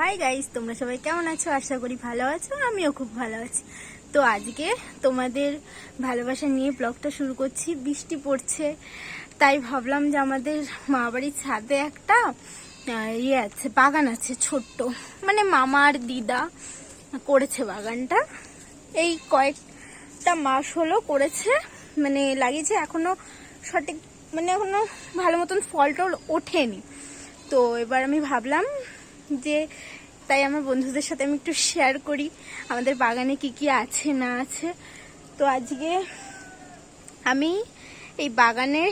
Hi guys, তোমরা সবাই কেমন আছো? আশা করি ভালো আছো। আমিও খুব ভালো আছি। তো আজকে তোমাদের ভালোবাসা নিয়ে ব্লগটা শুরু করছি। বৃষ্টি পড়ছে, তাই ভাবলাম যে আমাদের মা বাড়ির ছাদে একটা আছে, বাগান আছে ছোট্ট, মানে মামা আর দিদা করেছে বাগানটা। এই কয়েকটা মাস হলো করেছে, মানে লাগিয়েছে, এখনো সঠিক মানে এখনো ভালো মতন ফল টল ওঠেনি। তো এবার আমি ভাবলাম যে তাই আমার বন্ধুদের সাথে আমি একটু শেয়ার করি আমাদের বাগানে কি কি আছে না আছে। তো আজকে আমি এই বাগানে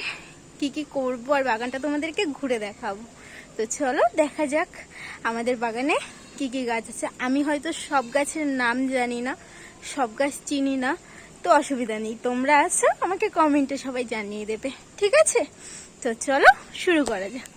কি কি করবো আর বাগানটা তোমাদেরকে ঘুরে দেখাবো। তো চলো দেখা যাক আমাদের বাগানে কি কি গাছ আছে। আমি হয়তো সব গাছের নাম জানি না, সব গাছ চিনি না, তো অসুবিধা নেই, তোমরা আসো, আমাকে কমেন্টে সবাই জানিয়ে দেবে, ঠিক আছে? তো চলো শুরু করা যাক।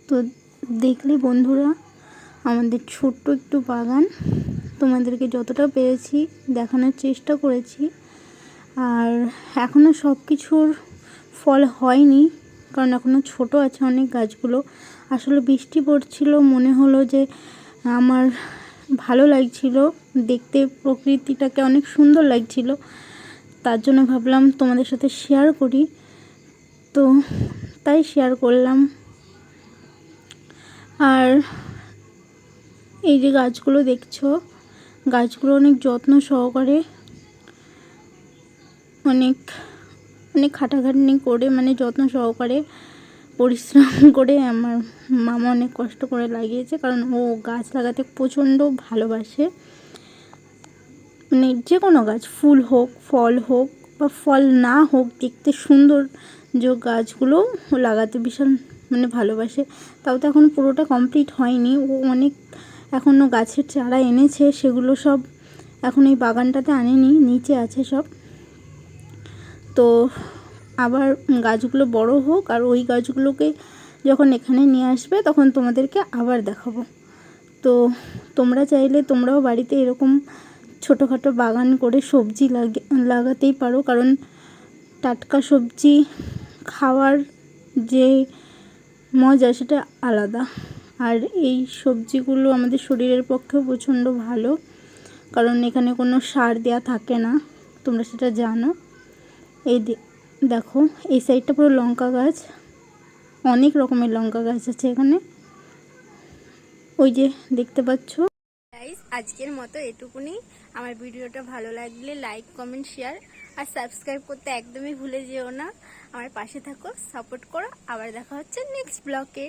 তো দেখলে বন্ধুরা, আমাদের ছোট্ট একটু বাগান, তোমাদেরকে যতটা পেরেছি দেখানোর চেষ্টা করেছি। আর এখনও সব কিছুর ফল হয়নি, কারণ এখনও ছোট আছে অনেক গাছগুলো। আসলে বৃষ্টি পড়ছিল, মনে হলো যে আমার ভালো লাগছিল দেখতে, প্রকৃতিটাকে অনেক সুন্দর লাগছিল, তার জন্য ভাবলাম তোমাদের সাথে শেয়ার করি। তো তাই শেয়ার করলাম। আর এই যে গাছগুলো দেখছো, গাছগুলো অনেক যত্ন সহকারে, অনেক অনেক খাটাখাটনি করে, মানে যত্ন সহকারে পরিশ্রম করে আমার মামা অনেক কষ্ট করে লাগিয়েছে, কারণ ও গাছ লাগাতে প্রচণ্ড ভালোবাসে। মানে যে কোনো গাছ, ফুল হোক, ফল হোক বা ফল না হোক, দেখতে সুন্দর যে গাছগুলো ও লাগাতে ভীষণ মানে ভালোবাসে। তাও তো এখন পুরোটা কমপ্লিট হয়নি, ও অনেক এখনও গাছের চারা এনেছে, সেগুলো সব এখন এই বাগানটাতে আনেনি, নিচে আছে সব। তো আবার গাছগুলো বড় হোক, আর ওই গাছগুলোকে যখন এখানে নিয়ে আসবে তখন তোমাদেরকে আবার দেখাবো। তো তোমরা চাইলে তোমরাও বাড়িতে এরকম ছোটোখাটো বাগান করে সবজি লাগাতেই পারো, কারণ টাটকা সবজি খাওয়ার যে মজা সেটা আলাদা। আর এই সবজিগুলো আমাদের শরীরের পক্ষেও প্রচণ্ড ভালো, কারণ এখানে কোনো সার দেওয়া থাকে না, তোমরা সেটা জানো। এই দেখো, এই সাইডটা পুরো লঙ্কা গাছ, অনেক রকমের লঙ্কা গাছ আছে এখানে, ওই যে দেখতে পাচ্ছ। গাইস, আজকের মতো এটুকুনি। আমার ভিডিওটা ভালো লাগলে লাইক, কমেন্ট, শেয়ার আর সাবস্ক্রাইব করতে একদমই ভুলে যেও না। আমার পাশে থাকো, সাপোর্ট করো। আবার দেখা হচ্ছে নেক্সট ব্লগে।